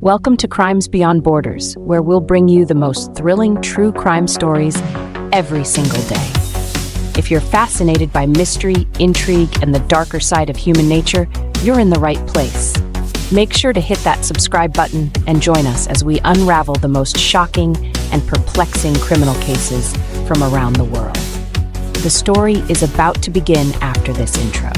Welcome to Crimes Beyond Borders, where we'll bring you the most thrilling true crime stories every single day. If you're fascinated by mystery, intrigue, and the darker side of human nature, you're in the right place. Make sure to hit that subscribe button and join us as we unravel the most shocking and perplexing criminal cases from around the world. The story is about to begin after this intro.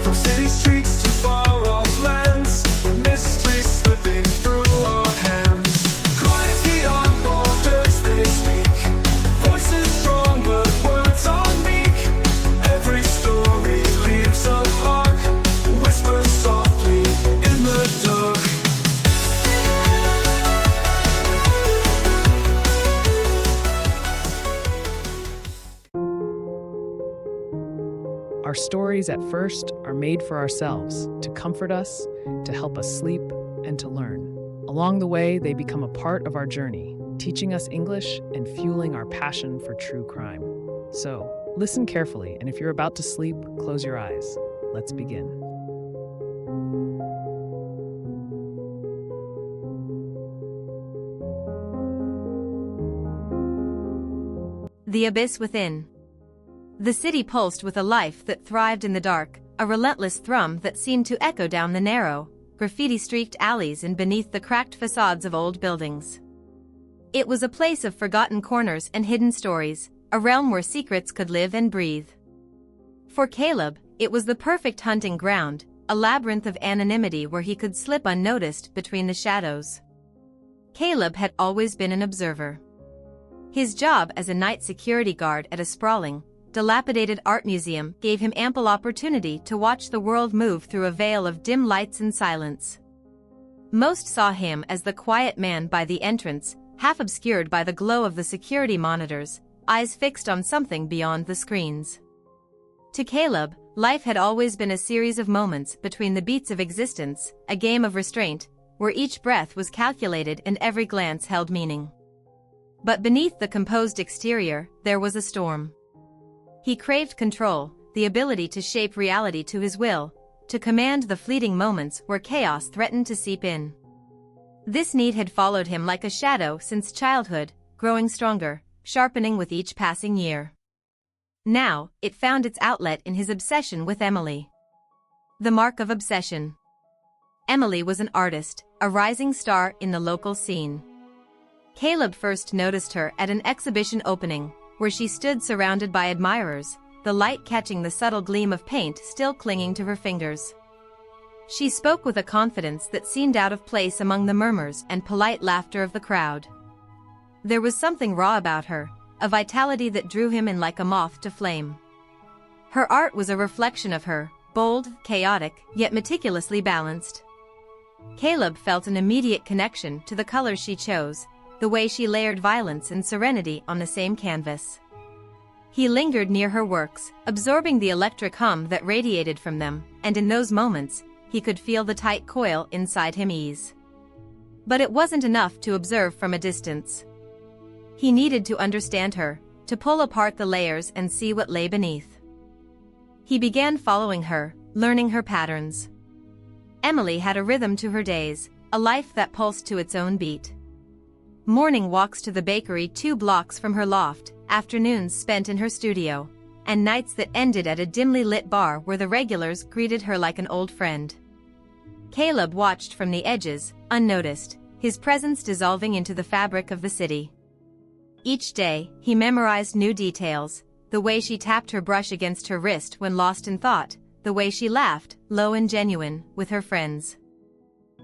From city streets to far-off lands, mystery slipping through our hands. Crimes beyond borders they speak, voices strong but words are meek. Every story leaves a mark, whispers softly in the dark. Our stories at first are made for ourselves, to comfort us, to help us sleep, and to learn. Along the way, they become a part of our journey, teaching us English and fueling our passion for true crime. So, listen carefully, and if you're about to sleep, close your eyes. Let's begin. The Abyss Within. The city pulsed with a life that thrived in the dark, a relentless thrum that seemed to echo down the narrow, graffiti-streaked alleys and beneath the cracked facades of old buildings. It was a place of forgotten corners and hidden stories, a realm where secrets could live and breathe. For Caleb, it was the perfect hunting ground, a labyrinth of anonymity where he could slip unnoticed between the shadows. Caleb had always been an observer. His job as a night security guard at a sprawling, dilapidated art museum gave him ample opportunity to watch the world move through a veil of dim lights and silence. Most saw him as the quiet man by the entrance, half obscured by the glow of the security monitors, eyes fixed on something beyond the screens. To Caleb, life had always been a series of moments between the beats of existence, a game of restraint, where each breath was calculated and every glance held meaning. But beneath the composed exterior, there was a storm. He craved control, the ability to shape reality to his will, to command the fleeting moments where chaos threatened to seep in. This need had followed him like a shadow since childhood, growing stronger, sharpening with each passing year. Now, it found its outlet in his obsession with Emily. The mark of obsession. Emily was an artist, a rising star in the local scene. Caleb first noticed her at an exhibition opening, where she stood surrounded by admirers, the light catching the subtle gleam of paint still clinging to her fingers. She spoke with a confidence that seemed out of place among the murmurs and polite laughter of the crowd. There was something raw about her, a vitality that drew him in like a moth to flame. Her art was a reflection of her, bold, chaotic, yet meticulously balanced. Caleb felt an immediate connection to the colors she chose, the way she layered violence and serenity on the same canvas. He lingered near her works, absorbing the electric hum that radiated from them, and in those moments, he could feel the tight coil inside him ease. But it wasn't enough to observe from a distance. He needed to understand her, to pull apart the layers and see what lay beneath. He began following her, learning her patterns. Emily had a rhythm to her days, a life that pulsed to its own beat. Morning walks to the bakery 2 blocks from her loft, afternoons spent in her studio, and nights that ended at a dimly lit bar where the regulars greeted her like an old friend. Caleb watched from the edges, unnoticed, his presence dissolving into the fabric of the city. Each day, he memorized new details, the way she tapped her brush against her wrist when lost in thought, the way she laughed, low and genuine, with her friends.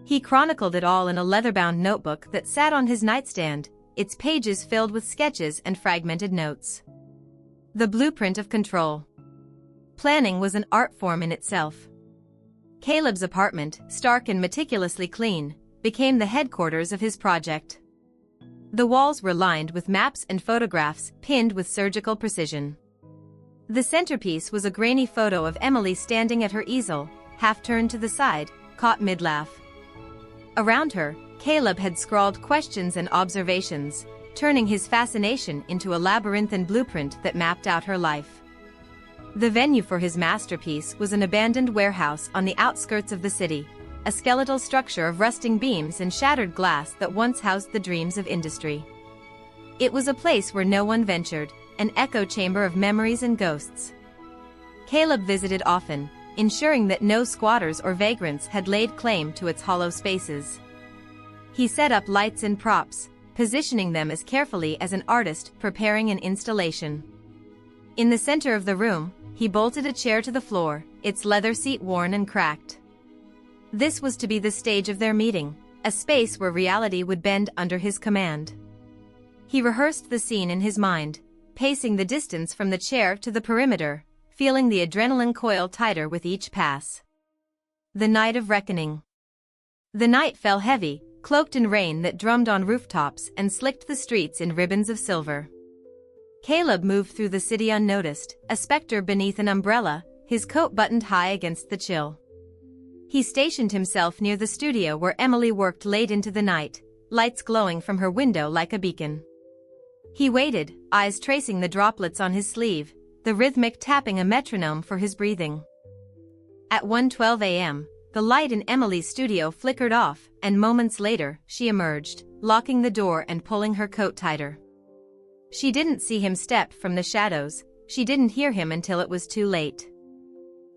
He chronicled it all in a leather-bound notebook that sat on his nightstand, its pages filled with sketches and fragmented notes. The blueprint of control. Planning was an art form in itself. Caleb's apartment, stark and meticulously clean, became the headquarters of his project. The walls were lined with maps and photographs pinned with surgical precision. The centerpiece was a grainy photo of Emily standing at her easel, half turned to the side, caught mid-laugh. Around her, Caleb had scrawled questions and observations, turning his fascination into a labyrinthine blueprint that mapped out her life. The venue for his masterpiece was an abandoned warehouse on the outskirts of the city, a skeletal structure of rusting beams and shattered glass that once housed the dreams of industry. It was a place where no one ventured, an echo chamber of memories and ghosts. Caleb visited often, ensuring that no squatters or vagrants had laid claim to its hollow spaces. He set up lights and props, positioning them as carefully as an artist preparing an installation. In the center of the room, he bolted a chair to the floor, its leather seat worn and cracked. This was to be the stage of their meeting, a space where reality would bend under his command. He rehearsed the scene in his mind, pacing the distance from the chair to the perimeter, feeling the adrenaline coil tighter with each pass. The night of reckoning. The night fell heavy, cloaked in rain that drummed on rooftops and slicked the streets in ribbons of silver. Caleb moved through the city unnoticed, a specter beneath an umbrella, his coat buttoned high against the chill. He stationed himself near the studio where Emily worked late into the night, lights glowing from her window like a beacon. He waited, eyes tracing the droplets on his sleeve, the rhythmic tapping a metronome for his breathing. At 1:12 a.m., the light in Emily's studio flickered off, and moments later, she emerged, locking the door and pulling her coat tighter. She didn't see him step from the shadows, she didn't hear him until it was too late.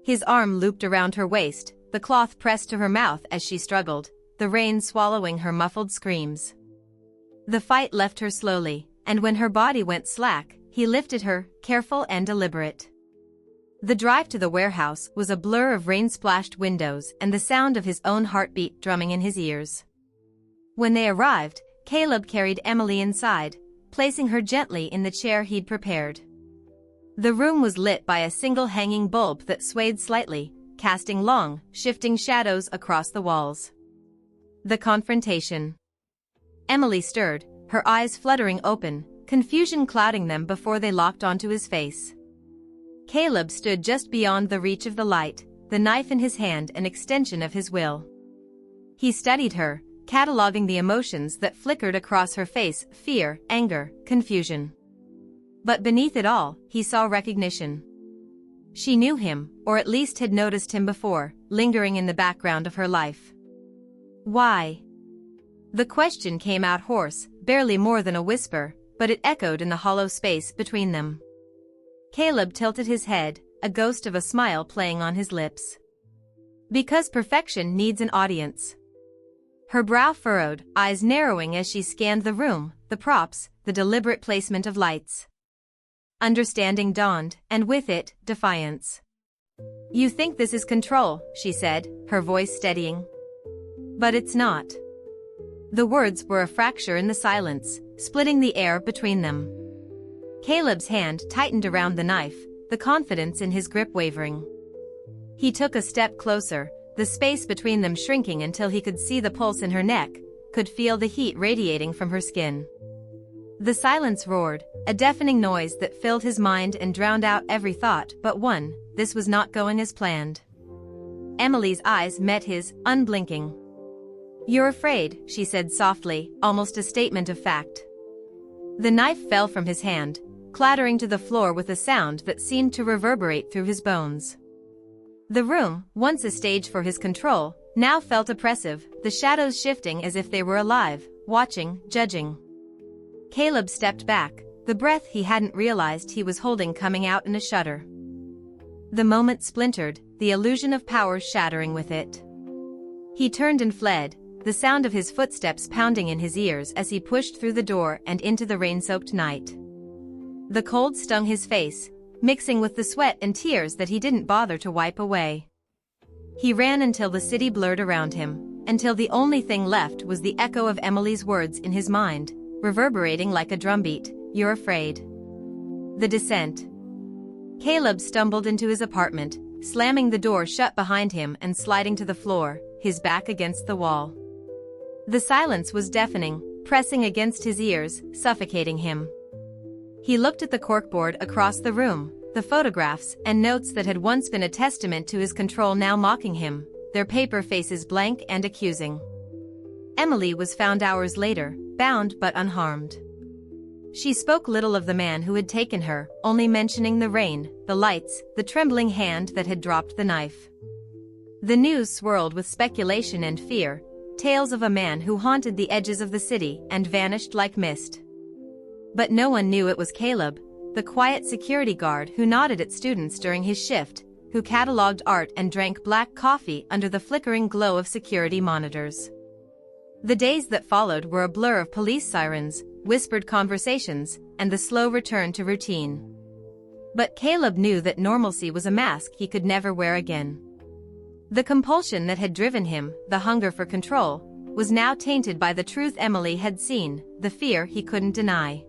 His arm looped around her waist, the cloth pressed to her mouth as she struggled, the rain swallowing her muffled screams. The fight left her slowly, and when her body went slack, he lifted her, careful and deliberate. The drive to the warehouse was a blur of rain-splashed windows and the sound of his own heartbeat drumming in his ears. When they arrived, Caleb carried Emily inside, placing her gently in the chair he'd prepared. The room was lit by a single hanging bulb that swayed slightly, casting long, shifting shadows across the walls. The confrontation. Emily stirred, her eyes fluttering open, confusion clouding them before they locked onto his face. Caleb stood just beyond the reach of the light, the knife in his hand an extension of his will. He studied her, cataloging the emotions that flickered across her face: fear, anger, confusion. But beneath it all, he saw recognition. She knew him, or at least had noticed him before, lingering in the background of her life. Why? The question came out hoarse, barely more than a whisper, but it echoed in the hollow space between them. Caleb tilted his head, a ghost of a smile playing on his lips. Because perfection needs an audience. Her brow furrowed, eyes narrowing as she scanned the room, the props, the deliberate placement of lights. Understanding dawned, and with it, defiance. "You think this is control," she said, her voice steadying. "But it's not." The words were a fracture in the silence, splitting the air between them. Caleb's hand tightened around the knife, the confidence in his grip wavering. He took a step closer, the space between them shrinking until he could see the pulse in her neck, could feel the heat radiating from her skin. The silence roared, a deafening noise that filled his mind and drowned out every thought but one: this was not going as planned. Emily's eyes met his, unblinking. "You're afraid," she said softly, almost a statement of fact. The knife fell from his hand, clattering to the floor with a sound that seemed to reverberate through his bones. The room, once a stage for his control, now felt oppressive, the shadows shifting as if they were alive, watching, judging. Caleb stepped back, the breath he hadn't realized he was holding coming out in a shudder. The moment splintered, the illusion of power shattering with it. He turned and fled, the sound of his footsteps pounding in his ears as he pushed through the door and into the rain-soaked night. The cold stung his face, mixing with the sweat and tears that he didn't bother to wipe away. He ran until the city blurred around him, until the only thing left was the echo of Emily's words in his mind, reverberating like a drumbeat: "You're afraid." The descent. Caleb stumbled into his apartment, slamming the door shut behind him and sliding to the floor, his back against the wall. The silence was deafening, pressing against his ears, suffocating him. He looked at the corkboard across the room, the photographs and notes that had once been a testament to his control now mocking him, their paper faces blank and accusing. Emily was found hours later, bound but unharmed. She spoke little of the man who had taken her, only mentioning the rain, the lights, the trembling hand that had dropped the knife. The news swirled with speculation and fear, tales of a man who haunted the edges of the city and vanished like mist. But no one knew it was Caleb, the quiet security guard who nodded at students during his shift, who cataloged art and drank black coffee under the flickering glow of security monitors. The days that followed were a blur of police sirens, whispered conversations, and the slow return to routine. But Caleb knew that normalcy was a mask he could never wear again. The compulsion that had driven him, the hunger for control, was now tainted by the truth Emily had seen, the fear he couldn't deny.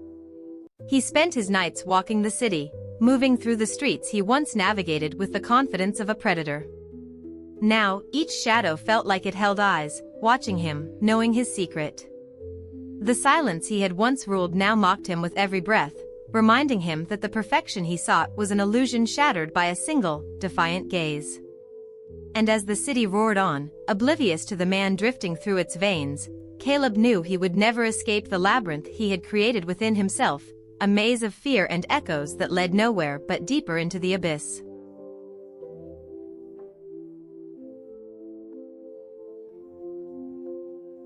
He spent his nights walking the city, moving through the streets he once navigated with the confidence of a predator. Now, each shadow felt like it held eyes, watching him, knowing his secret. The silence he had once ruled now mocked him with every breath, reminding him that the perfection he sought was an illusion shattered by a single, defiant gaze. And as the city roared on, oblivious to the man drifting through its veins, Caleb knew he would never escape the labyrinth he had created within himself, a maze of fear and echoes that led nowhere but deeper into the abyss.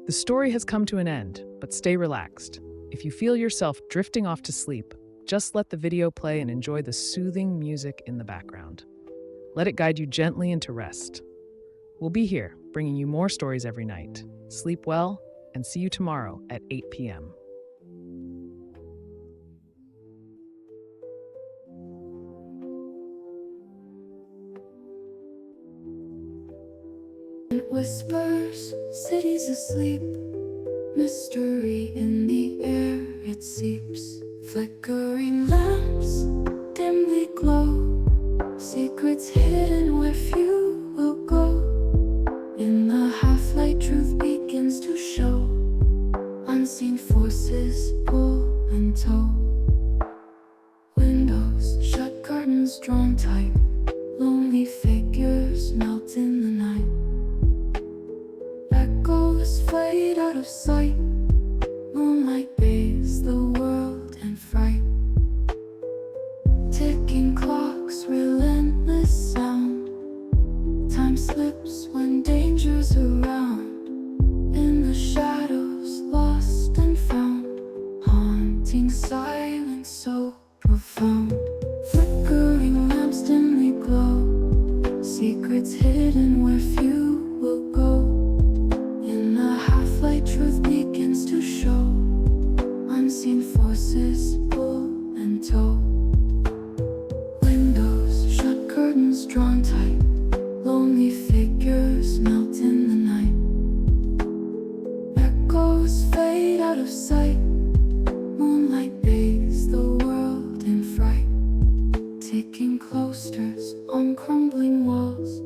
The story has come to an end, but stay relaxed. If you feel yourself drifting off to sleep, just let the video play and enjoy the soothing music in the background. Let it guide you gently into rest. We'll be here, bringing you more stories every night. Sleep well, and see you tomorrow at 8 p.m. It whispers, cities asleep, mystery in the air, it seeps. Flickering lamps dimly glow, secrets hidden where few will go. In the half-light truth begins to show, unseen forces pull and tow. Windows shut, curtains drawn tight, lonely figures melt in the night. Echoes fade out of sight, moonlight bathes the world in fright. Ticking clocks, relentless sound, time slips when danger's around. In the shadows, lost and found, haunting silence so profound. Flickering lamps dimly glow, secrets hidden where few will go. In the half-light truth begins to show, unseen forces pull and tow. Windows shut, curtains drawn tight, lonely figures melt in the night. Echoes fade out of sight, moonlight bathes the world in fright. Ticking cloisters on crumbling walls,